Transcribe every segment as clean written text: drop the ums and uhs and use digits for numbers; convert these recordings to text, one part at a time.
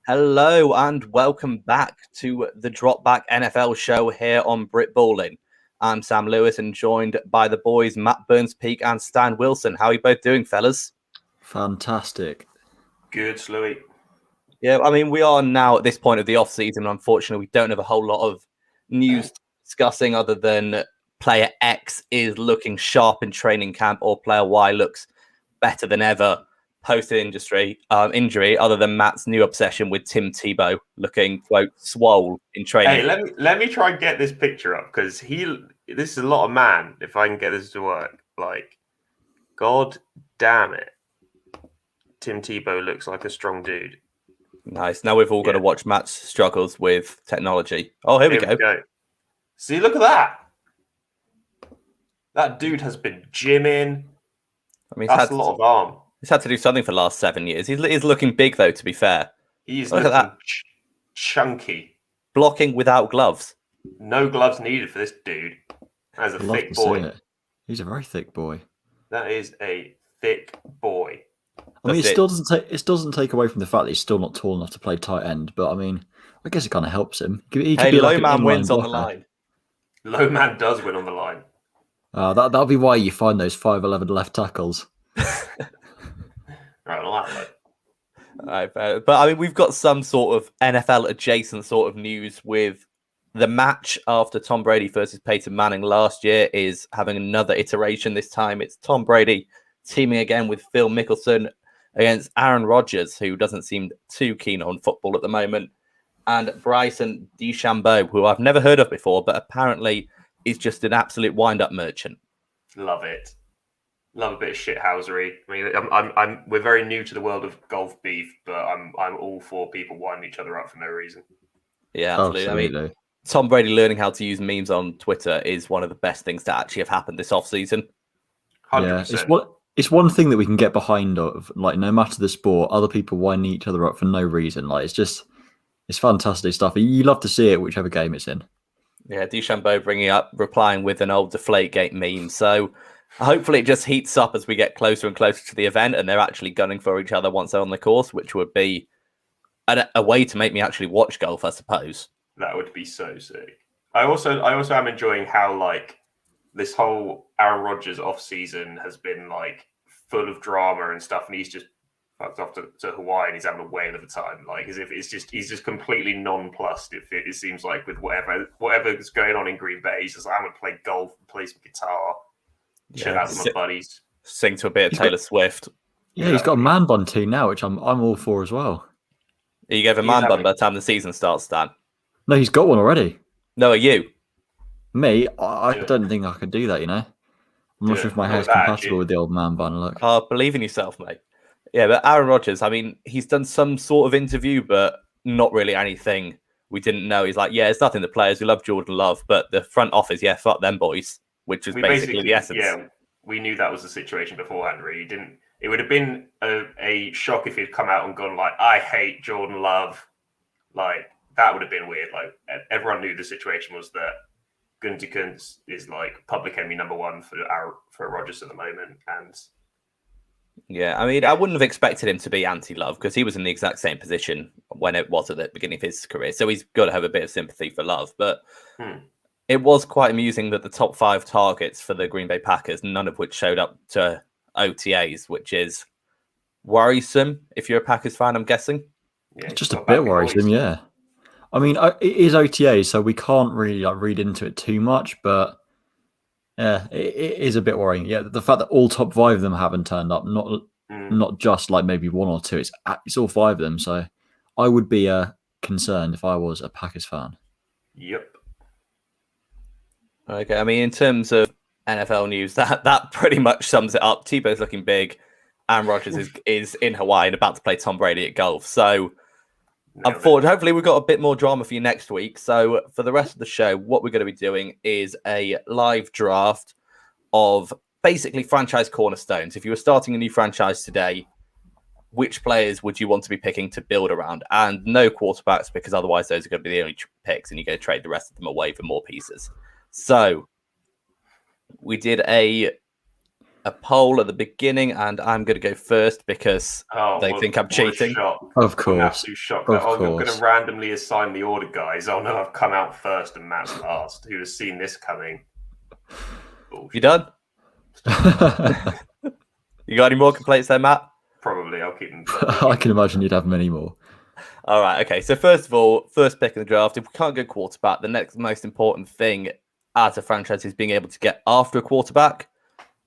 Hello and welcome back to the Drop Back NFL show here on Brit Balling. I'm Sam Lewis and joined by the boys Matt Burns-Peak and Stan Wilson. How are you both doing, fellas? Fantastic. Good, Louis. Yeah, I mean, we are now at this point of the off-season. Unfortunately, we don't have a whole lot of news discussing other than player X is looking sharp in training camp or player Y looks better than ever post-injury, other than Matt's new obsession with Tim Tebow looking, quote, swole in training. Hey, let me try and get this picture up because this is a lot of man. If I can get this to work, like, god damn it, Tim Tebow looks like a strong dude. Nice. Now we've all got to watch Matt's struggles with technology. Oh, here we go. See, look at that. That dude has been gymming. I mean, that's a lot of arm. He's had to do something for the last 7 years. He's looking big, though, to be fair. He's looking chunky. Blocking without gloves. No gloves needed for this dude. That's a thick boy. He's a very thick boy. That is a thick boy. I mean, it doesn't take away from the fact that he's still not tall enough to play tight end, but I mean, I guess it kind of helps him. He could be low man wins on the line. Low man does win on the line. That'll be why you find those 5'11" left tackles. Right, but I mean, we've got some sort of NFL adjacent sort of news with the match after Tom Brady versus Peyton Manning last year is having another iteration. This time it's Tom Brady teaming again with Phil Mickelson against Aaron Rodgers, who doesn't seem too keen on football at the moment, and Bryson DeChambeau, who I've never heard of before, but apparently is just an absolute wind-up merchant. Love it. Love a bit of shithousery. I mean, we're very new to the world of golf beef, but I'm all for people winding each other up for no reason. Yeah, absolutely. I mean, Tom Brady learning how to use memes on Twitter is one of the best things to actually have happened this off-season. 100%. Yeah, it's one thing that we can get behind of, like, no matter the sport, other people winding each other up for no reason. Like, it's fantastic stuff. You love to see it, whichever game it's in. Yeah, DeChambeau replying with an old Deflategate meme. So hopefully it just heats up as we get closer and closer to the event and they're actually gunning for each other once they're on the course, which would be a way to make me actually watch golf, I suppose. That would be so sick. I also am enjoying how, like, this whole Aaron Rodgers off season has been, like, full of drama and stuff, and he's just fucked off to Hawaii and he's having a whale of a time. Like, as if he's just completely nonplussed. It seems like with whatever's going on in Green Bay, he's just like, I'm gonna play golf, play some guitar, chill out with my buddies, sing to a bit of Taylor Swift. Yeah, he's got a man bun too now, which I'm all for as well. You gave a man bun by the time the season starts, Stan? No, he's got one already. No, are you? Me? I don't think I could do that, you know? I'm not sure if my hair's compatible with the old man bun look. Believe in yourself, mate. Yeah, but Aaron Rodgers, I mean, he's done some sort of interview, but not really anything we didn't know. He's like, yeah, it's nothing the players. We love Jordan Love, but the front office, yeah, fuck them boys, which was basically the essence. Yeah, we knew that was the situation beforehand, really. It would have been a shock if he'd come out and gone like, I hate Jordan Love. Like, that would have been weird. Like, everyone knew the situation was that Gutekunst is like public enemy number one for Rodgers at the moment, and yeah, I mean, I wouldn't have expected him to be anti-Love because he was in the exact same position when it was at the beginning of his career. So he's got to have a bit of sympathy for Love. But it was quite amusing that the top 5 targets for the Green Bay Packers, none of which showed up to OTAs, which is worrisome if you're a Packers fan, I'm guessing. Yeah, it's just a bit worrisome, yeah. I mean, it is OTA, so we can't really read into it too much, but yeah, it is a bit worrying. Yeah, the fact that all top 5 of them haven't turned up, not just like maybe 1 or 2, it's all 5 of them. So I would be concerned if I was a Packers fan. Yep. Okay, I mean, in terms of NFL news, that pretty much sums it up. Tebow's looking big. Aaron Rodgers is in Hawaii and about to play Tom Brady at golf. So hopefully we've got a bit more drama for you next week. So for the rest of the show, what we're going to be doing is a live draft of basically franchise cornerstones. If you were starting a new franchise today, which players would you want to be picking to build around? And no quarterbacks, because otherwise those are going to be the only picks and you're going to trade the rest of them away for more pieces. So we did a a poll at the beginning, and I'm going to go first because they think I'm cheating. Shock. Of course. An absolute shock. Of You're going course. to randomly assign the order, guys. Oh no, I've come out first and Matt's last. Who has seen this coming? Bullshit. You done? You got any more complaints there, Matt? Probably. I'll keep them. I can imagine you'd have many more. All right. Okay. So first of all, first pick in the draft. If we can't go quarterback, the next most important thing as a franchise is being able to get after a quarterback,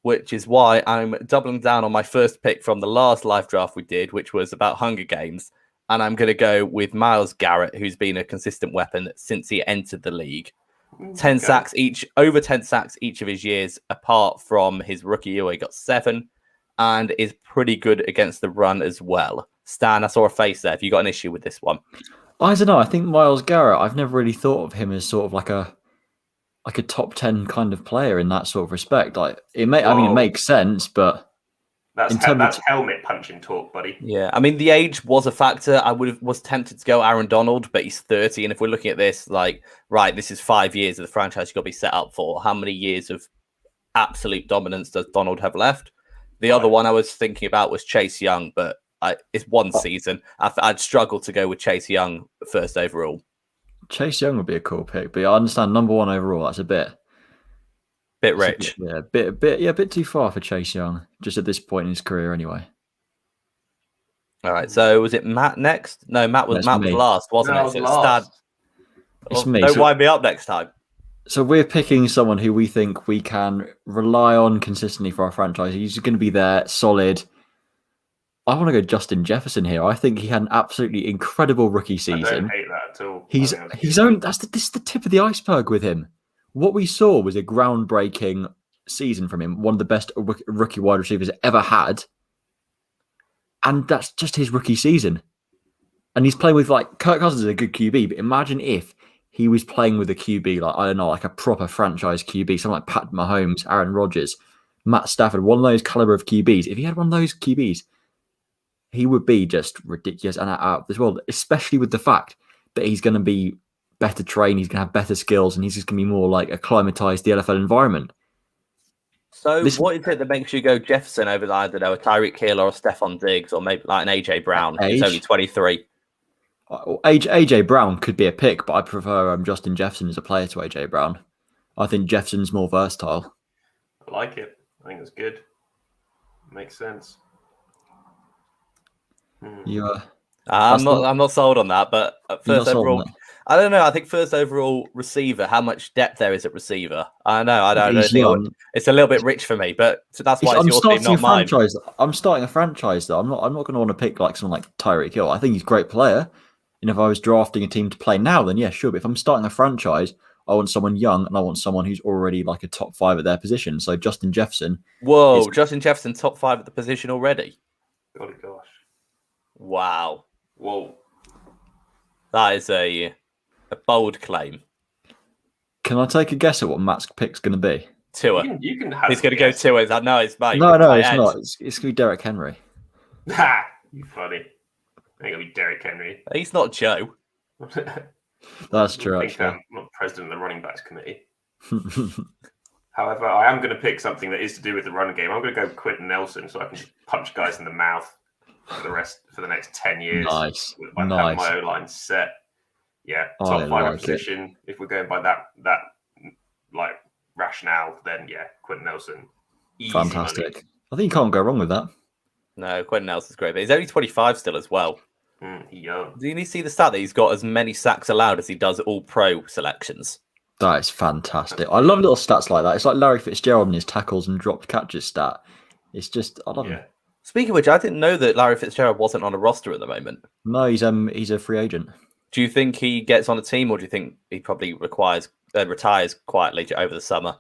which is why I'm doubling down on my first pick from the last live draft we did, which was about Hunger Games. And I'm going to go with Myles Garrett, who's been a consistent weapon since he entered the league. 10 sacks each, over 10 sacks each of his years, apart from his rookie year where he got 7, and is pretty good against the run as well. Stan, I saw a face there. Have you got an issue with this one? I don't know. I think Myles Garrett, I've never really thought of him as sort of like a top 10 kind of player in that sort of respect. Like it makes sense, but that's helmet punching talk, buddy. Yeah, I mean the age was a factor. I was tempted to go Aaron Donald, but he's 30, and if we're looking at this, like, right, this is 5 years of the franchise you've got to be set up for. How many years of absolute dominance does Donald have left? The other one I was thinking about was Chase Young, but it's one season. I'd struggle to go with Chase Young first overall. Chase Young would be a cool pick, but I understand number 1 overall. That's a bit rich. A bit too far for Chase Young, just at this point in his career, anyway. All right, so was it Matt next? No, Matt was last, wasn't it? So last. It's me. Don't wind me up next time. So we're picking someone who we think we can rely on consistently for our franchise. He's going to be there, solid. I want to go Justin Jefferson here. I think he had an absolutely incredible rookie season. I don't hate that at all. This is the tip of the iceberg with him. What we saw was a groundbreaking season from him, one of the best rookie wide receivers ever had. And that's just his rookie season. And he's playing with, like, Kirk Cousins is a good QB, but imagine if he was playing with a QB, like, I don't know, like a proper franchise QB, someone like Pat Mahomes, Aaron Rodgers, Matt Stafford, one of those caliber of QBs. If he had one of those QBs, he would be just ridiculous and out of this world, especially with the fact that he's going to be better trained, he's going to have better skills, and he's just going to be more like acclimatized to the NFL environment. So what is it that makes you go Jefferson over, I don't know, a Tyreek Hill or a Stephon Diggs or maybe like an AJ Brown? He's only 23. AJ Brown could be a pick, but I prefer Justin Jefferson as a player to AJ Brown. I think Jefferson's more versatile. I like it. I think it's good. Makes sense. I'm not sold on that, but first overall, I don't know. I think first overall receiver, how much depth there is at receiver. I don't know. It's a little bit rich for me, but that's why it's your team, not mine. I'm starting a franchise though. I'm not going to want to pick like someone like Tyreek Hill. I think he's a great player. And if I was drafting a team to play now, then yeah, sure. But if I'm starting a franchise, I want someone young and I want someone who's already like a top 5 at their position. So Justin Jefferson. Whoa, Justin Jefferson top 5 at the position already. God, gosh. Wow. Whoa. That is a bold claim. Can I take a guess at what Matt's pick's going to be? Tua. You can have He's going to go Tua. No, it's mate. No, it's not. It's going to be Derrick Henry. Ha! You funny. I think it'll be Derrick Henry. He's not Joe. That's true, actually. I'm not president of the running backs committee. However, I am going to pick something that is to do with the run game. I'm going to go Quentin Nelson so I can punch guys in the mouth for the next 10 years. Nice. Have my O-line set. Yeah, top 5 position. If we're going by that like rationale, then yeah, Quentin Nelson. Easy fantastic. money. I think you can't go wrong with that. No, Quentin Nelson's great, but he's only 25 still as well. He's young. Do you see the stat that he's got as many sacks allowed as he does all pro selections? That is fantastic. I love little stats like that. It's like Larry Fitzgerald and his tackles and dropped catches stat. It's just, I love him. Speaking of which, I didn't know that Larry Fitzgerald wasn't on a roster at the moment. No, he's a free agent. Do you think he gets on a team, or do you think he probably retires quietly over the summer?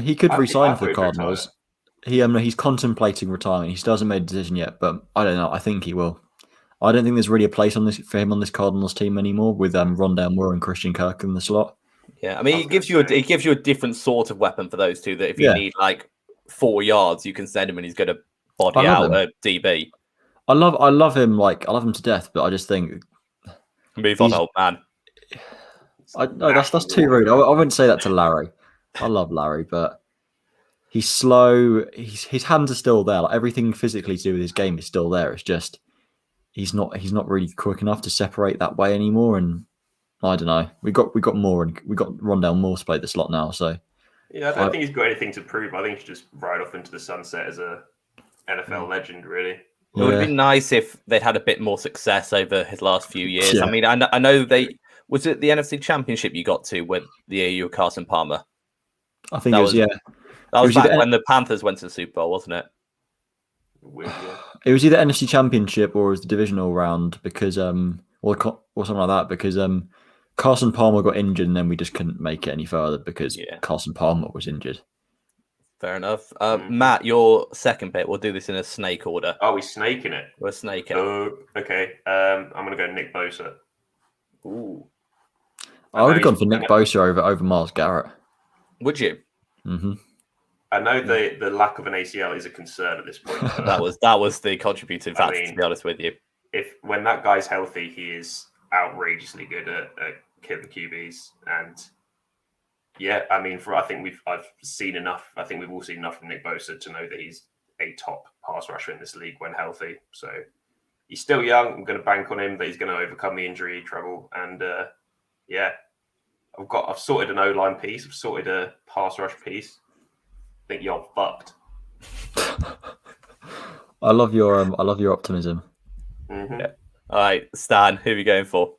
He could resign for the Cardinals. He's contemplating retirement. He still hasn't made a decision yet, but I don't know. I think he will. I don't think there's really a place for him on this Cardinals team anymore with Rondale Moore and Christian Kirk in the slot. Yeah, I mean, he gives you a different sort of weapon for those two. That if you need like 4 yards, you can send him and he's going to body out a DB. I love him. Like I love him to death, but I just think move on, old man. No, that's too rude. I wouldn't say that to Larry. I love Larry, but He's slow. His hands are still there. Like everything physically to do with his game is still there. It's just he's not really quick enough to separate that way anymore. And I don't know. We got more, and we got Rondale Moore to play the slot now. So yeah, I don't think he's got anything to prove. I think he's just ride off into the sunset as a NFL legend, really. It would have been nice if they'd had a bit more success over his last few years. Yeah. I mean, I know was it the NFC Championship you got to with the year you were Carson Palmer? I think it was yeah. That was It was back when the Panthers went to the Super Bowl, wasn't it? Weird, yeah. It was either NFC Championship or it was the divisional round because or something like that because Carson Palmer got injured and then we just couldn't make it any further because Carson Palmer was injured. Fair enough. Matt, your second pick. We'll do this in a snake order. Oh, we're snaking it. We're snaking. Oh, okay. I'm gonna go Nick Bosa. Ooh. I would have gone for Nick Bosa over Myles Garrett. Would you? Mm-hmm. I know the lack of an ACL is a concern at this point. that was the contributing factor, to be honest with you. When that guy's healthy, he is outrageously good at killing QBs. And yeah, I mean, I've seen enough. I think we've all seen enough from Nick Bosa to know that he's a top pass rusher in this league when healthy. So he's still young. I'm going to bank on him that he's going to overcome the injury trouble. And I've sorted an O-line piece. I've sorted a pass rush piece. I think you're fucked. I love your optimism. Mm-hmm. Yeah. All right, Stan, who are you going for?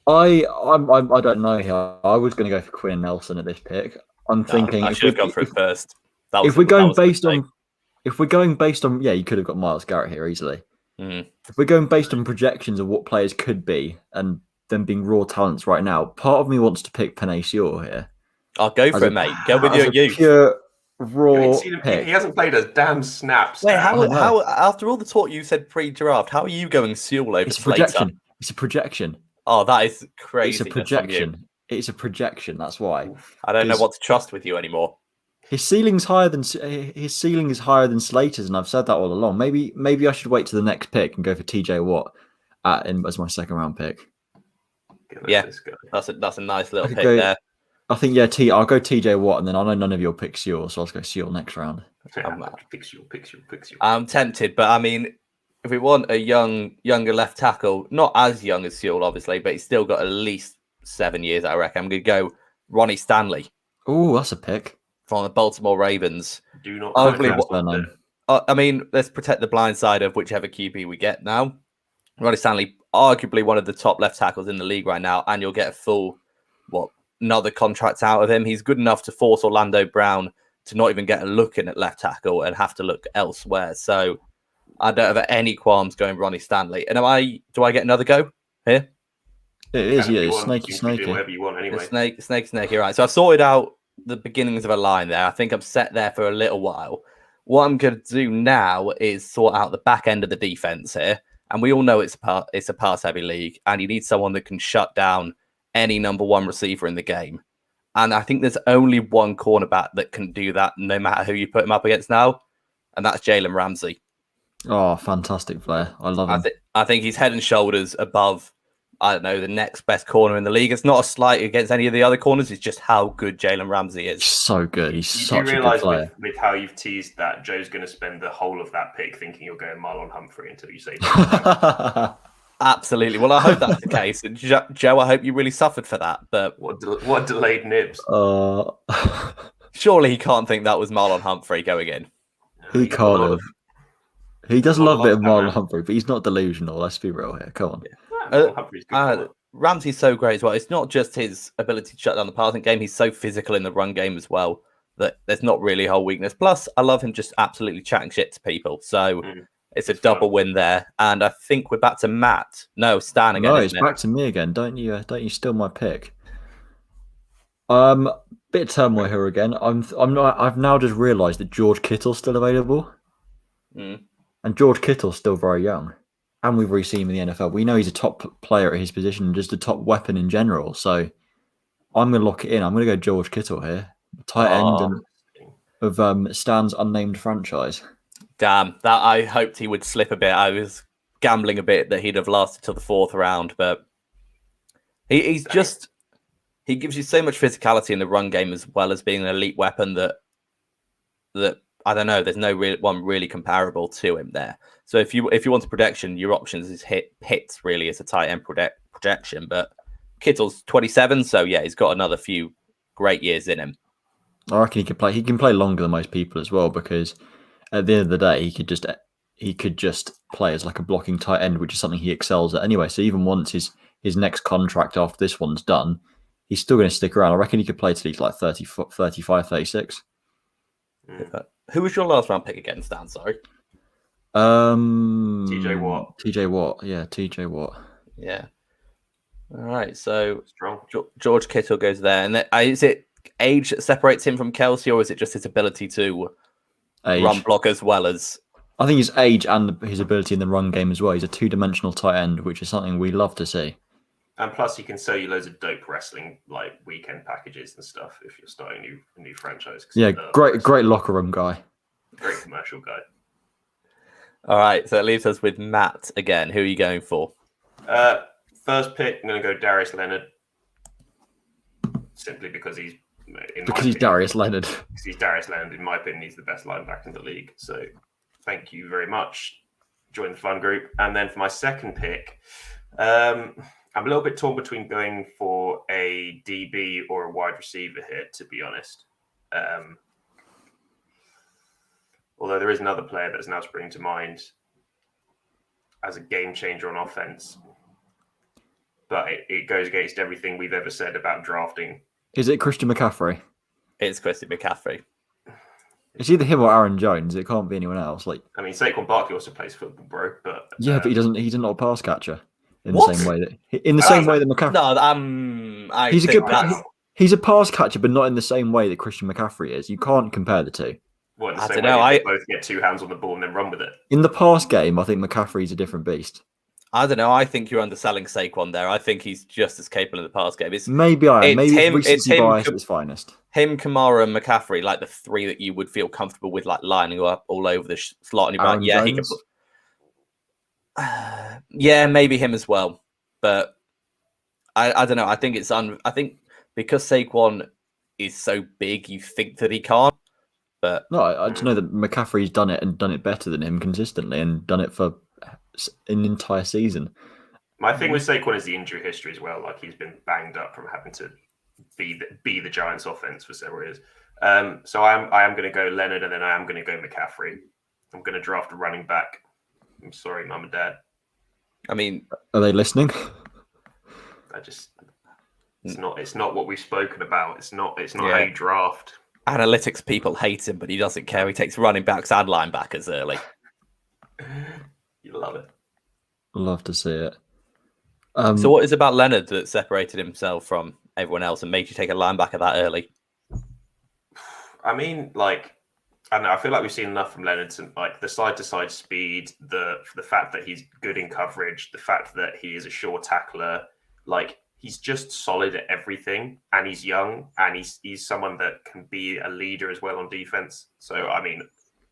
I don't know here. I was going to go for Quinn Nelson at this pick. I'm thinking I should have gone for it first. If we're going based on, yeah, you could have got Myles Garrett here easily. Mm. If we're going based on projections of what players could be and them being raw talents right now, part of me wants to pick Penei Sewell here. I'll go for it, mate. Go with your youth. Pure raw pick. He hasn't played a damn snap. Wait, how after all the talk you said pre-draft, how are you going Sewell over Slater? It's a projection. Oh, that is crazy. It's a projection. It's a projection. That's why. I don't know what to trust with you anymore. His ceiling is higher than Slater's, and I've said that all along. Maybe I should wait to the next pick and go for TJ Watt as my second round pick. Yeah, that's a nice little pick there. I think I'll go TJ Watt, and then I know none of your picks yours, so I'll just go Sewell next round. Pick Sewell. I'm tempted, but I mean, if we want a younger left tackle, not as young as Sewell, obviously, but he's still got at least 7 years, I reckon. I'm going to go Ronnie Stanley. Oh, that's a pick. From the Baltimore Ravens. Do not. I mean, let's protect the blind side of whichever QB we get now. Ronnie Stanley, arguably one of the top left tackles in the league right now, and you'll get a full, another contract out of him. He's good enough to force Orlando Brown to not even get a look in at left tackle and have to look elsewhere. So I don't have any qualms going Ronnie Stanley. And do I get another go here? It is, yeah. Snaky. Do whatever you want anyway. Snake. Right. So I've sorted out the beginnings of a line there. I think I'm set there for a little while. What I'm going to do now is sort out the back end of the defense here. And we all know it's a pass-heavy league, and you need someone that can shut down any number one receiver in the game. And I think there's only one cornerback that can do that, no matter who you put him up against now, and that's Jalen Ramsey. Oh, fantastic player. I love him. I think he's head and shoulders above, I don't know, the next best corner in the league. It's not a slight against any of the other corners. It's just how good Jalen Ramsey is. He's so good. He's you such a good player. With how you've teased that Joe's going to spend the whole of that pick thinking you're going Marlon Humphrey until you say Absolutely. Well, I hope that's the case. And Joe, I hope you really suffered for that. But what delayed nibs? Surely he can't think that was Marlon Humphrey going in. He can't have. He does love a bit of Marlon Humphrey, but he's not delusional. Let's be real here. Come on. Ramsey's so great as well. It's not just his ability to shut down the passing game. He's so physical in the run game as well that there's not really a whole weakness. Plus, I love him just absolutely chatting shit to people. So it's a double win there. And I think we're back to Matt. No, Stan again. No, it's back to me again. Don't you steal my pick? Bit of turmoil here again. I've now just realised that George Kittle's still available. And George Kittle's still very young. And we've already seen him in the NFL. We know he's a top player at his position, just a top weapon in general. So I'm going to lock it in. I'm going to go George Kittle here. Tight end of Stan's unnamed franchise. Damn, that I hoped he would slip a bit. I was gambling a bit that he'd have lasted till the fourth round, but he gives you so much physicality in the run game as well as being an elite weapon that that I don't know. There's no one really comparable to him there. So if you want a projection, your options is Pitts really as a tight end projection, but Kittle's 27, so yeah, he's got another few great years in him. I reckon he can play. He can play longer than most people as well, because at the end of the day, he could just play as like a blocking tight end, which is something he excels at anyway. So even once his next contract after this one's done, he's still going to stick around. I reckon he could play till he's like 30, 35, 36. Who was your last round pick again, Stan? Sorry. TJ Watt. TJ Watt. Yeah, TJ Watt. Yeah. All right. So Strong. George Kittle goes there. And is it age that separates him from Kelsey, or is it just his ability to run block as well as... I think his age and his ability in the run game as well. He's a two-dimensional tight end, which is something we love to see. And plus, he can sell you loads of dope wrestling, like weekend packages and stuff if you're starting a new franchise. Yeah, great locker room guy. Great commercial guy. All right, so it leaves us with Matt again. Who are you going for? First pick, I'm going to go Darius Leonard. Simply because he's... Darius Leonard. Because he's Darius Leonard. In my opinion, he's the best linebacker in the league. So thank you very much. Join the fun group. And then for my second pick... I'm a little bit torn between going for a DB or a wide receiver here, to be honest. Although there is another player that's now springing to mind as a game changer on offense. But it goes against everything we've ever said about drafting. Is it Christian McCaffrey? It's Christian McCaffrey. It's either him or Aaron Jones. It can't be anyone else. I mean, Saquon Barkley also plays football, bro. But but he doesn't. He's not a pass catcher. In the same way that McCaffrey. No, he's a pass catcher, but not in the same way that Christian McCaffrey is. You can't compare the two. Well, I don't know. They both get two hands on the ball and then run with it. In the pass game, I think McCaffrey's a different beast. I don't know. I think you're underselling Saquon there. I think he's just as capable in the pass game. Maybe recency bias at its finest. Him, Kamara, and McCaffrey, like the three that you would feel comfortable with, like lining up all over the slot. And you're like, yeah, he can. Yeah, maybe him as well, but I don't know. I think I think because Saquon is so big, you think that he can't. But no, I just know that McCaffrey's done it and done it better than him consistently, and done it for an entire season. My thing with Saquon is the injury history as well. Like he's been banged up from having to be the Giants' offense for several years. So I am going to go Leonard, and then I am going to go McCaffrey. I'm going to draft a running back. I'm sorry, Mum and Dad. I mean, are they listening? It's not what we've spoken about. It's not how you draft. Analytics people hate him, but he doesn't care. He takes running backs and linebackers early. You love it. Love to see it. So what is it about Leonard that separated himself from everyone else and made you take a linebacker that early? I mean, I don't know. I feel like we've seen enough from Leonard, like the side-to-side speed, the fact that he's good in coverage, the fact that he is a sure tackler. Like he's just solid at everything, and he's young, and he's someone that can be a leader as well on defense. So I mean,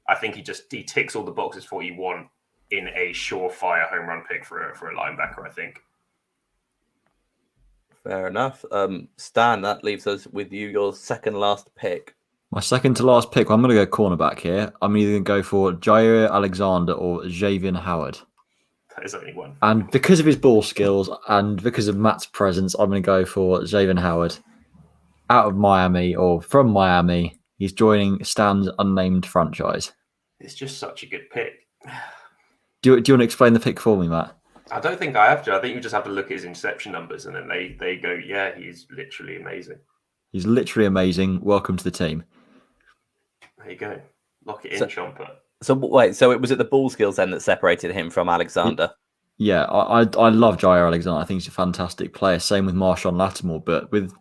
I think he ticks all the boxes for what you want in a surefire home run pick for a linebacker. I think. Fair enough. Stan, that leaves us with your second last pick. My second to last pick, I'm going to go cornerback here. I'm either going to go for Jair Alexander or Javian Howard. There's only one. And because of his ball skills and because of Matt's presence, I'm going to go for Javian Howard. Out of Miami or from Miami, he's joining Stan's unnamed franchise. It's just such a good pick. Do you want to explain the pick for me, Matt? I don't think I have to. I think you just have to look at his interception numbers and then they go, yeah, he's literally amazing. He's literally amazing. Welcome to the team. There you go. Lock it in, Chomper. So wait, so it was the ball skills then that separated him from Alexander? Yeah, I love Jair Alexander. I think he's a fantastic player. Same with Marshawn Lattimore, but with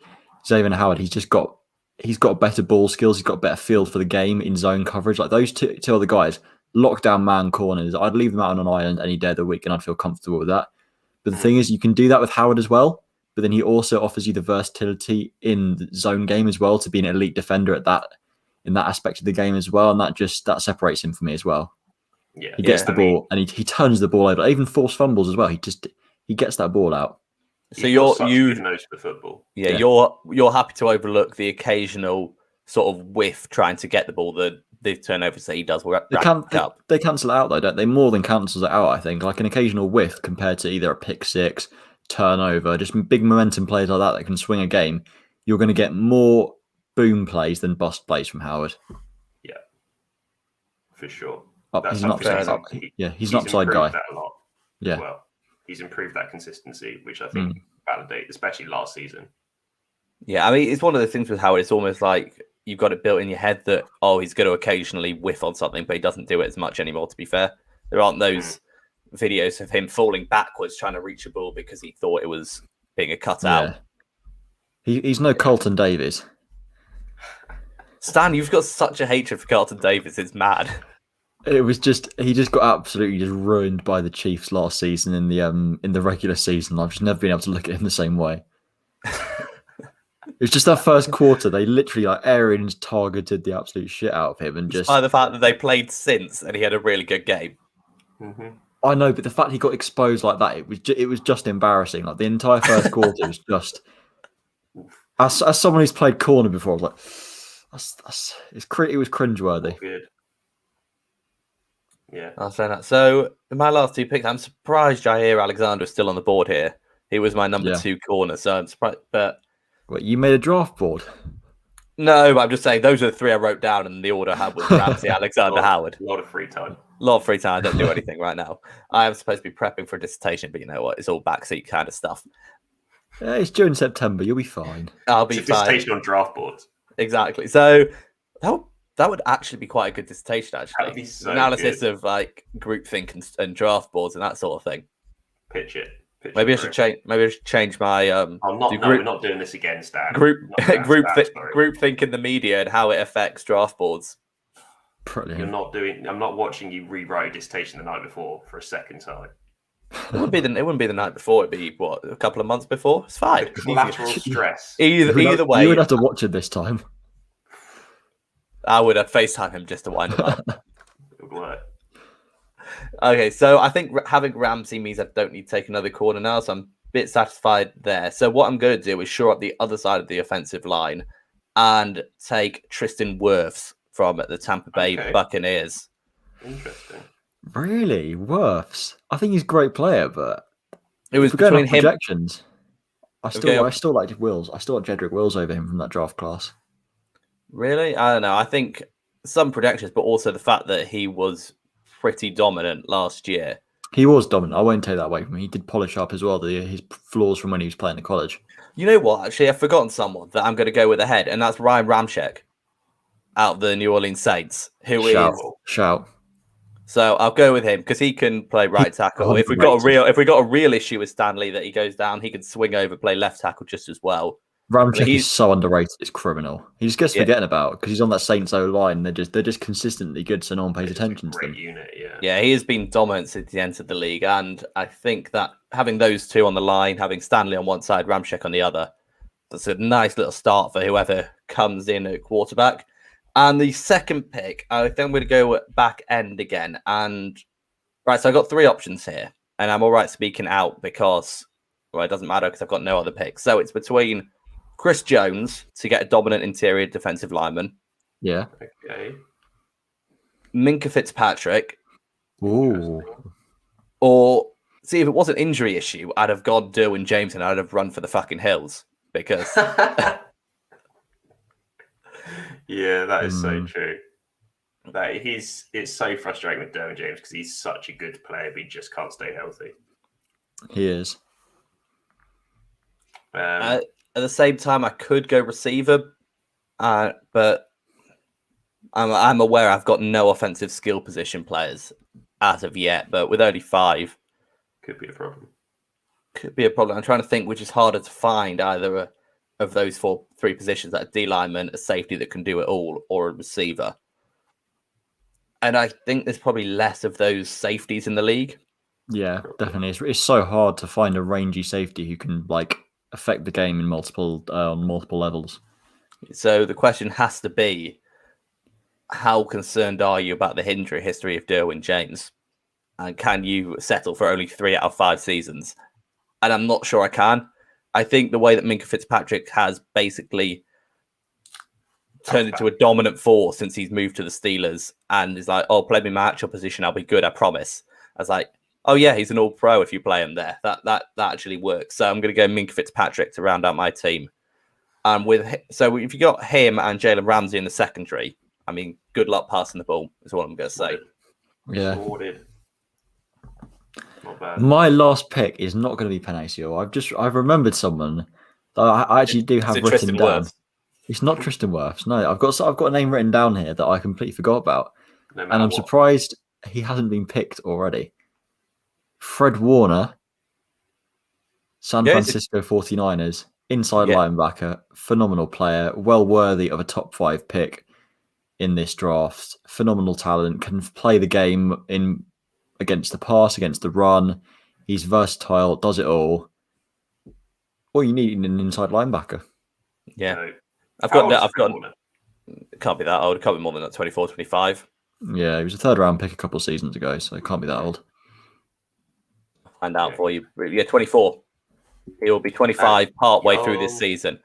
Xavier Howard, he's got better ball skills. He's got better feel for the game in zone coverage. Like those two other guys, lockdown man corners. I'd leave them out on an island any day of the week, and I'd feel comfortable with that. But the thing is, you can do that with Howard as well. But then he also offers you the versatility in the zone game as well to be an elite defender in that aspect of the game as well, and that separates him for me as well. Yeah, he gets the ball and he turns the ball over, even forced fumbles as well. He gets that ball out. So you knows the football. Yeah, you're happy to overlook the occasional sort of whiff trying to get the ball, the the turnovers that he does They cancel it out though, don't they? More than cancels it out, I think. Like an occasional whiff compared to either a pick six, turnover, just big momentum plays like that can swing a game. You're going to get more boom plays than bust plays from Howard. Yeah, for sure. He's an upside. He's an upside guy. That a lot. Yeah. As well, he's improved that consistency, which I think validate, especially last season. Yeah, I mean, it's one of the things with Howard. It's almost like you've got it built in your head that he's going to occasionally whiff on something, but he doesn't do it as much anymore. To be fair, there aren't those videos of him falling backwards trying to reach a ball because he thought it was being a cutout. He's no Carlton Davis. Stan, you've got such a hatred for Carlton Davis. It's mad. It was he just got absolutely just ruined by the Chiefs last season in the regular season. I've just never been able to look at him the same way. It was just that first quarter. They literally Arians targeted the absolute shit out of him and just by the fact that they played since and he had a really good game. Mm-hmm. I know, but the fact he got exposed like that, it was just embarrassing. Like the entire first quarter was just. As someone who's played corner before, I was like, it was cringeworthy. Good. Yeah. I'll say that. So, in my last two picks, I'm surprised Jair Alexander is still on the board here. He was my number 2 corner, so I'm surprised. But wait, you made a draft board? No, but I'm just saying those are the 3 I wrote down, and the order I had was Ramsey, Alexander, Howard. A lot of free time. A lot of free time. I don't do anything right now. I am supposed to be prepping for a dissertation, but you know what? It's all backseat kind of stuff. Yeah, it's due in September. You'll be fine. I'll be fine. Dissertation on draft boards. Exactly. So that would actually be quite a good dissertation. Actually, That'd be so analysis good. of like groupthink and draft boards and that sort of thing. Pitch it. Maybe I should change. Maybe I should change my. We're not doing this again, Stan. Groupthink in the media and how it affects draft boards. Brilliant. I'm not watching you rewrite a dissertation the night before for a second time. It wouldn't be the night before. It'd be what, a couple of months before. It's fine. Collateral stress. Either way, you would have to watch it this time. I would have FaceTime him just to wind him up. It would work. Okay, so I think having Ramsey means I don't need to take another corner now, so I'm a bit satisfied there. So what I'm going to do is shore up the other side of the offensive line and take Tristan Wirfs from the Tampa Bay Buccaneers. Interesting. Really? Wirfs? I think he's a great player, but it was between him. Projections. I still like Wills. I still like Jedrick Wills over him from that draft class. Really? I don't know. I think some projections, but also the fact that he was pretty dominant last year. He was dominant. I won't take that away from him. He did polish up as well his flaws from when he was playing at college. You know what? Actually, I've forgotten someone that I'm going to go with ahead, and that's Ryan Ramscheck out of the New Orleans Saints, Shout. So I'll go with him because he can play right tackle. If we got a real issue with Stanley that he goes down, he can swing over, play left tackle just as well. Ramscheck is so underrated; it's criminal. He just gets forgotten about because he's on that Saints O line. They're just consistently good, so no one pays attention to them. Unit, yeah, he has been dominant since he entered the league, and I think that having those two on the line, having Stanley on one side, Ramscheck on the other, that's a nice little start for whoever comes in at quarterback. And the second pick, I think I'm going to go back end again. And right, so I've got 3 options here, and I'm all right speaking out because it doesn't matter because I've got no other picks. So it's between Chris Jones to get a dominant interior defensive lineman. Yeah. Okay. Minkah Fitzpatrick. Ooh. Or, see, if it was an injury issue, I'd have gone Derwin James and I'd have run for the fucking hills because... Yeah, that is so true. It's so frustrating with Derwin James because he's such a good player, but he just can't stay healthy. He is. At the same time, I could go receiver, but I'm aware I've got no offensive skill position players as of yet. But with only 5, could be a problem. I'm trying to think which is harder to find, either of those 3 positions, like a D lineman, a safety that can do it all, or a receiver. And I think there's probably less of those safeties in the league. Yeah, definitely. It's so hard to find a rangy safety who can affect the game in multiple levels. So the question has to be, how concerned are you about the injury history of Derwin James? And can you settle for only 3 out of 5 seasons? And I'm not sure I can. I think the way that Minkah Fitzpatrick has basically turned into a dominant force since he's moved to the Steelers, and is like, "Oh, play me my actual position. I'll be good. I promise." I was like, "Oh yeah, he's an All-Pro if you play him there. That actually works." So I'm going to go Minkah Fitzpatrick to round out my team. So if you got him and Jalen Ramsey in the secondary, I mean, good luck passing the ball is what I'm going to say. Yeah. Sorted. Not bad. My last pick is not going to be Panacio. I've remembered someone that I actually do have written Tristan down. Wirfs? It's not Tristan Wirfs. No, I've got a name written down here that I completely forgot about, No and I'm surprised he hasn't been picked already. Fred Warner, San Francisco 49ers, inside linebacker, phenomenal player, well worthy of a top 5 pick in this draft. Phenomenal talent, can play the game against the pass, against the run. He's versatile, does it all. All you need in an inside linebacker. Yeah. No. I've got it can't be that old. It can't be more than that, 24, 25. Yeah, he was a 3rd round pick a couple of seasons ago, so it can't be that old. I'll find out for you. Yeah, 24. He will be 25 part way through this season.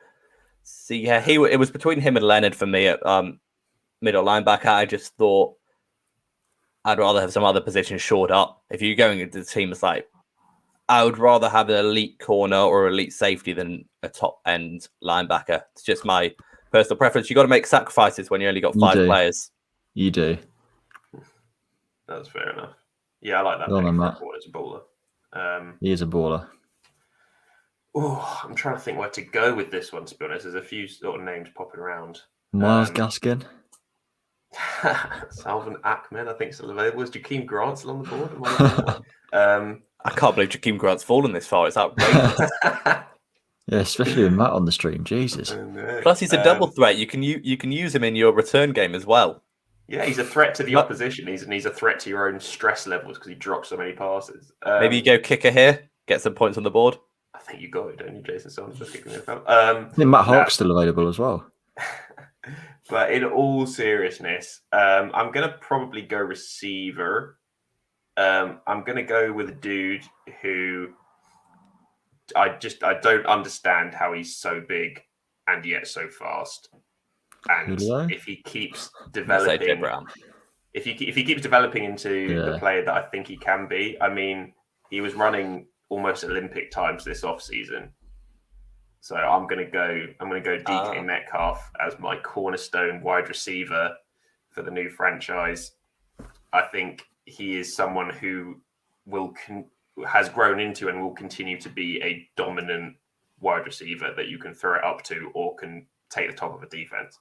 See, yeah, it was between him and Leonard for me at middle linebacker. I just thought I'd rather have some other positions shored up. If you're going into the team, it's like I would rather have an elite corner or elite safety than a top end linebacker. It's just my personal preference. You got to make sacrifices when you only got 5 players. You do. That's fair enough. Yeah, I like that. It's a baller. He is a baller. I'm trying to think where to go with this one, to be honest. There's a few sort of names popping around. Myles Gaskin. Salvin Ahmed, I think, still available. Is Jakeem Grant still on the board? I can't believe Jakeem Grant's fallen this far. It's outrageous. Yeah, especially with Matt on the stream. Jesus. Plus, he's a double threat. You can use him in your return game as well. Yeah, he's a threat to the opposition. He's a threat to your own stress levels because he drops so many passes. Maybe you go kicker here, get some points on the board. I think you got it, don't you, Jason? Someone's just kicking me out. I think Matt Hawk's still available as well. But in all seriousness, I'm going to probably go receiver. I'm going to go with a dude who I don't understand how he's so big and yet so fast. And if he keeps developing, if he keeps developing into the player that I think he can be, I mean, he was running almost Olympic times this off season. So I'm going to go DK Metcalf as my cornerstone wide receiver for the new franchise. I think he is someone who has grown into and will continue to be a dominant wide receiver that you can throw it up to or can take the top of a defense.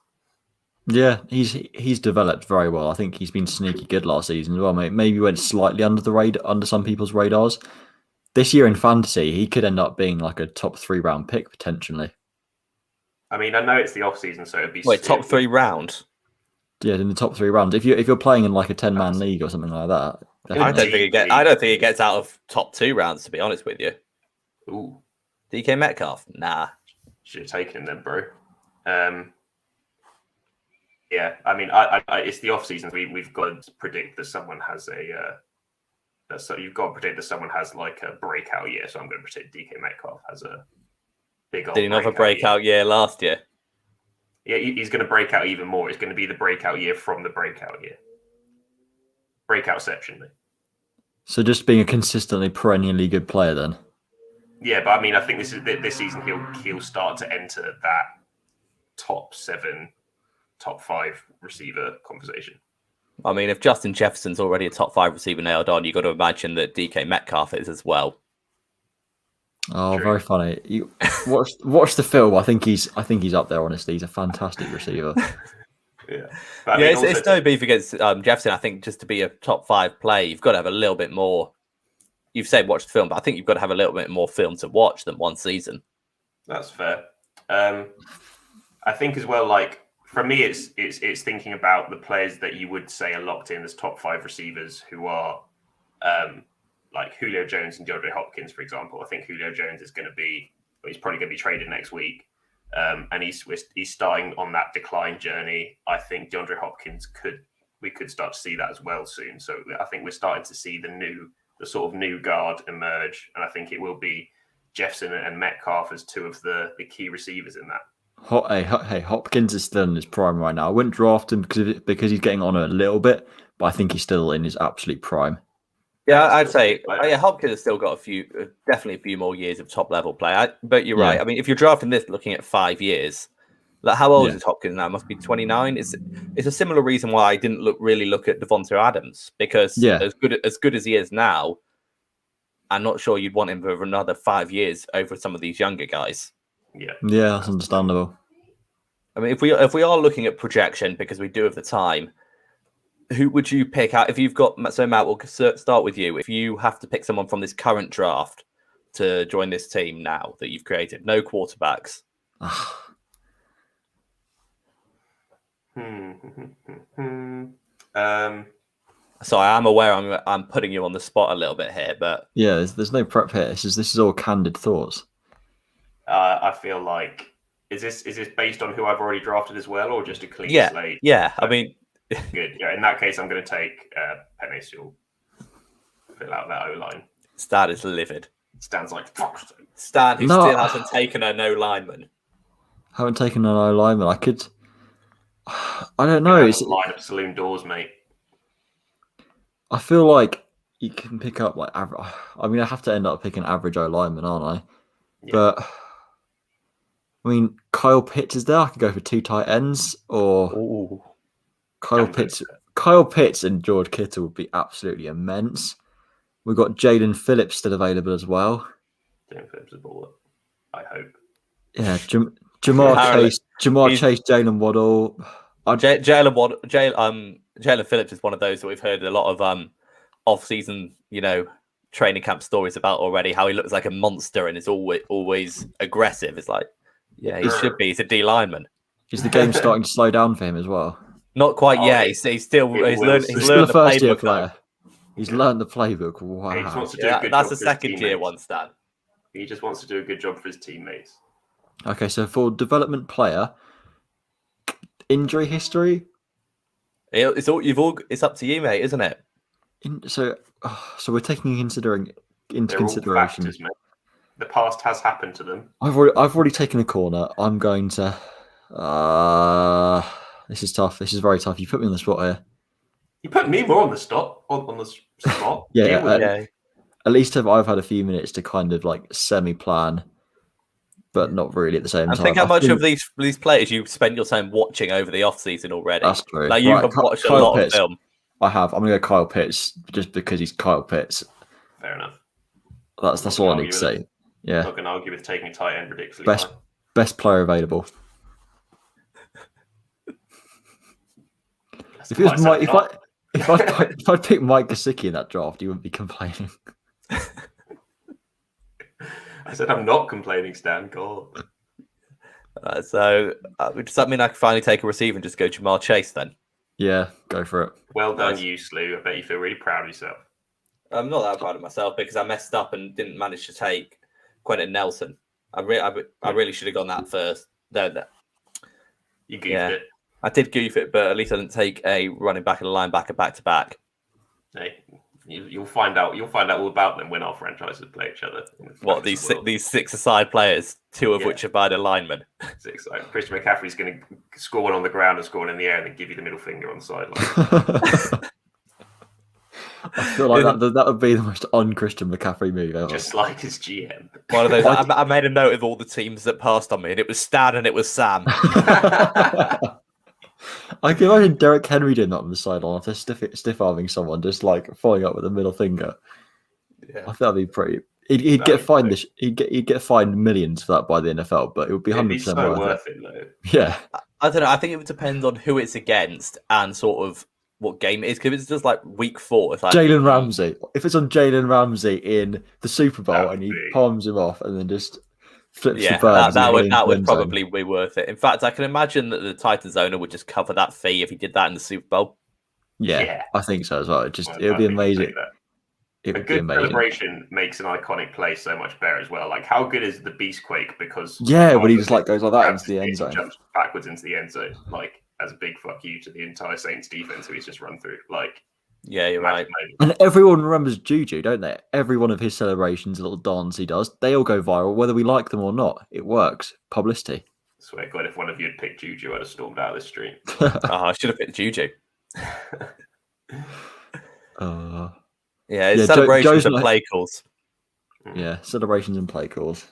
Yeah, he's developed very well. I think he's been sneaky good last season as well. Maybe went slightly under some people's radars. This year in fantasy, he could end up being like a top 3 round pick potentially. I mean, I know it's the off season, so it'd be top 3 round. Yeah, in the top 3 rounds. If you're playing in like a 10-man league or something like that, I don't think it gets out of top 2 rounds. To be honest with you, ooh, DK Metcalf, nah, should have taken him then, bro. Yeah, I mean, I it's the off season. We've got to predict that someone has you've got to predict that someone has like a breakout year. So I'm going to predict DK Metcalf has a big old. Did he not have a breakout year last year? Yeah, he's going to break out even more. It's going to be the breakout year from the breakout year. Breakoutception. So just being a consistently perennially good player then. Yeah, but I mean, I think this season he'll start to enter that top 7, top 5 receiver conversation. I mean, if Justin Jefferson's already a top 5 receiver nailed on, you've got to imagine that DK Metcalf is as well. Oh, true. Very funny. You watch the film. I think he's up there. Honestly, he's a fantastic receiver. Yeah, it's no beef against Jefferson. I think just to be a top 5 play, you've got to have a little bit more. You've said watch the film, but I think you've got to have a little bit more film to watch than one season. That's fair. I think as well, like for me, it's thinking about the players that you would say are locked in as top 5 receivers who are like Julio Jones and DeAndre Hopkins, for example. I think Julio Jones is going to be, he's probably going to be traded next week. And he's starting on that decline journey. I think DeAndre Hopkins we could start to see that as well soon. So I think we're starting to see the sort of new guard emerge. And I think it will be Jefferson and Metcalf as 2 of the key receivers in that. Hey, Hopkins is still in his prime right now. I wouldn't draft him because he's getting on a little bit, but I think he's still in his absolute prime. Yeah, I'd say Hopkins has still got definitely a few more years of top level play. But you're right. I mean, if you're drafting this looking at 5 years, like how old is Hopkins now? Must be 29. It's a similar reason why I didn't really look at Devonta Adams, because as good as he is now, I'm not sure you'd want him for another 5 years over some of these younger guys. Yeah, that's understandable. I mean, if we are looking at projection, because we do have the time, who would you pick out if you've got? So Matt, we'll start with you. If you have to pick someone from this current draft to join this team now that you've created, no quarterbacks. So I am aware I'm putting you on the spot a little bit here, but there's no prep here. This is all candid thoughts. I feel like is this based on who I've already drafted as well, or just a clean slate? Yeah, I mean, good. Yeah, in that case, I'm going to take Penny. You'll fill out that O-line. Stan is livid. Stan's like Stan, who still hasn't taken a no lineman. Haven't taken an O lineman. I don't know. It's line up saloon doors, mate. I feel like you can pick up like average. I mean, I have to end up picking average O lineman, aren't I? Yeah. But I mean, Kyle Pitts is there. I could go for 2 tight ends, or Kyle Pitts and George Kittle would be absolutely immense. We've got Jaden Phillips still available as well. Jaden Phillips is a baller, I hope. Yeah, Jamar Chase, Jalen Waddle. Jalen Phillips is one of those that we've heard a lot of off-season, training camp stories about already. How he looks like a monster and is always aggressive. It's like, yeah, he should be. He's a D lineman. Is the game starting to slow down for him as well? Not quite yet. He's still learned the first year playbook. Player. He's learned the playbook. Wow. He just wants to do a good that's job a second year one, Stan. He just wants to do a good job for his teammates. Okay, so for development player, injury history. It's up to you, mate, isn't it? So we're taking into consideration. Factors, mate. The past has happened to them. I've already taken a corner. I'm going to. This is tough. This is very tough. You put me on the spot here. You put me more on the spot. On the spot. At least I've had a few minutes to kind of like semi-plan, but not really at the same time. I think how much of these players you've spent your time watching over the off season already. That's true. Like you've watched a lot of film. I have. I'm going to go Kyle Pitts just because he's Kyle Pitts. Fair enough. That's all I need to say. Yeah. I'm not going to argue with taking a tight end ridiculously. Best player available. If I picked Mike Gesicki in that draft, you wouldn't be complaining. I said I'm not complaining, Stan. God. So does that mean I can finally take a receiver and just go Jamar Chase then? Yeah, go for it. Well done, you Slew. I bet you feel really proud of yourself. I'm not that proud of myself because I messed up and didn't manage to take Quentin Nelson. I really should have gone that first. No. You goofed it. I did goof it, but at least I didn't take a running back and a linebacker back to back. Hey, you'll find out. You'll find out all about them when our franchises play each other. What these 6 aside players, 2 of which are by the linemen. 6. Christian McCaffrey's going to score one on the ground and score one in the air, and then give you the middle finger on the sideline. I feel like that would be the most un-Christian McCaffrey move ever. Just like his GM. One of those. I made a note of all the teams that passed on me, and it was Stan and it was Sam. I can imagine Derek Henry doing that on the sideline after stiff-arming someone, just like following up with a middle finger. Yeah. I think that'd be pretty. He'd get fined. He'd get fined millions for that by the NFL, but it would be 100% worth it though. Yeah, I don't know. I think it would depend on who it's against and sort of what game it is. Because it's just like week 4. It's like Jalen Ramsey. If it's on Jalen Ramsey in the Super Bowl and he palms him off and then just flips the bird, that would probably be worth it. In fact, I can imagine that the Titans owner would just cover that fee if he did that in the Super Bowl. Yeah. I think so as well. It would be amazing. A good celebration makes an iconic play so much better as well. Like, how good is the Beastquake? Because when he just like goes like that into the end zone, jumps backwards into the end zone, like as a big fuck you to the entire Saints defense who he's just run through. Like, yeah, you're right. And everyone remembers Juju, don't they? Every one of his celebrations, little dance he does, they all go viral, whether we like them or not. It works. Publicity. swear to God, if one of you had picked Juju, I'd have stormed out of this stream. I should have picked Juju. Yeah, it's celebrations Joe's and not- play calls. Yeah, celebrations and play calls.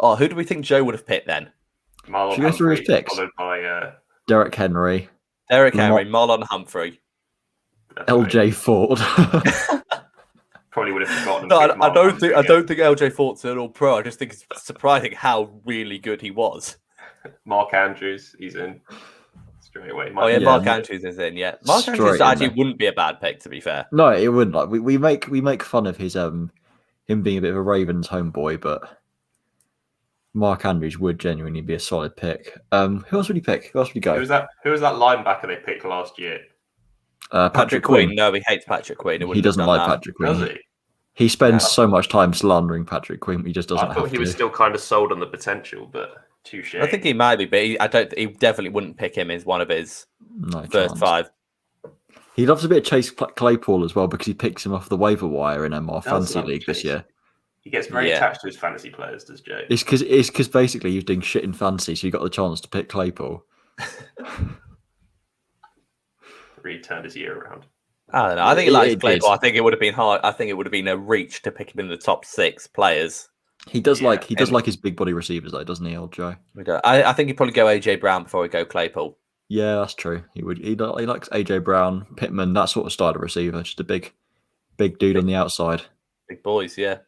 Oh, who do we think Joe would have picked then? Marlon Should we go through his Humphrey, picks? followed by Derek Henry, Derek Lamar- Henry, Marlon Humphrey. that's right. LJ Ford. Probably would have forgotten. No, and picked I Marlon don't Humphrey think I again. don't think LJ Fort's an all pro. I just think it's surprising how really good he was. Mark Andrews, he's in straight away. Oh yeah, Yeah, Mark no- Andrews is in. Yeah, Mark Straight Andrews in actually there. wouldn't be a bad pick, to be fair. No, it wouldn't. Like we make fun of his him being a bit of a Ravens homeboy, but Mark Andrews would genuinely be a solid pick. Who else would he pick? Who else would he go? Who was that linebacker they picked last year? Patrick Quinn. No, he hates Patrick Quinn. He doesn't like Patrick Does Quinn. he? He spends Yeah. so much time slandering Patrick Quinn. He just doesn't I thought have he to. was still kind of sold on the potential, but touche. I think he might be, but he definitely wouldn't pick him as one of his No first chance. 5. He loves a bit of Chase Claypool as well because he picks him off the waiver wire in our Does fantasy love league this Chase. year. He gets very Yeah. attached to his fantasy players, does Jay? It's because basically he was doing shit in fantasy, so he got the chance to pick Claypool. Really turned his year around. I don't know. I think he likes It Claypool. is. I think it would have been hard. I think it would have been a reach to pick him in the top 6 players. He does Yeah, like and- his big body receivers though, doesn't he, old Joe? I think he'd probably go AJ Brown before he go Claypool. Yeah, that's true. He would. He likes AJ Brown, Pittman, that sort of style of receiver. Just a big dude on the outside. Big boys, yeah.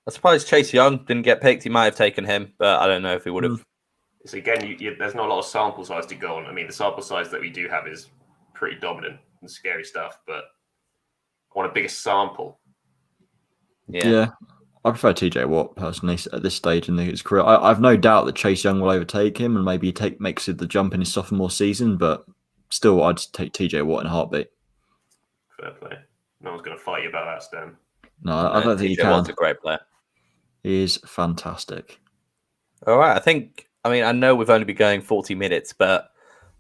I'm surprised Chase Young didn't get picked. He might have taken him, but I don't know if he would have. So again, there's not a lot of sample size to go on. I mean, the sample size that we do have is pretty dominant and scary stuff, but I want a bigger sample. Yeah. I prefer TJ Watt personally at this stage in his career. I've no doubt that Chase Young will overtake him and maybe makes it the jump in his sophomore season, but still, I'd take TJ Watt in a heartbeat. Fair play. No one's going to fight you about that, Stan. No, I don't think he TJ can. Watt's a great player. He is fantastic. All right. I know we've only been going 40 minutes, but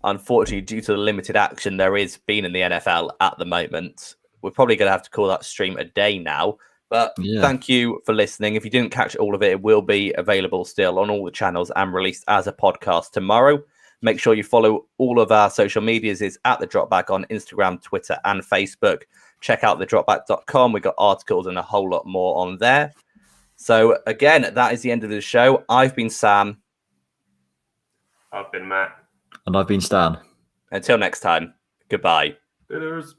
unfortunately, due to the limited action there is being in the NFL at the moment, we're probably going to have to call that stream a day now. But Yeah. Thank you for listening. If you didn't catch all of it, it will be available still on all the channels and released as a podcast tomorrow. Make sure you follow all of our social medias. It's at The Dropback on Instagram, Twitter, and Facebook. Check out thedropback.com. We've got articles and a whole lot more on there. So again, that is the end of the show. I've been Sam. I've been Matt. And I've been Stan. Until next time, goodbye. There's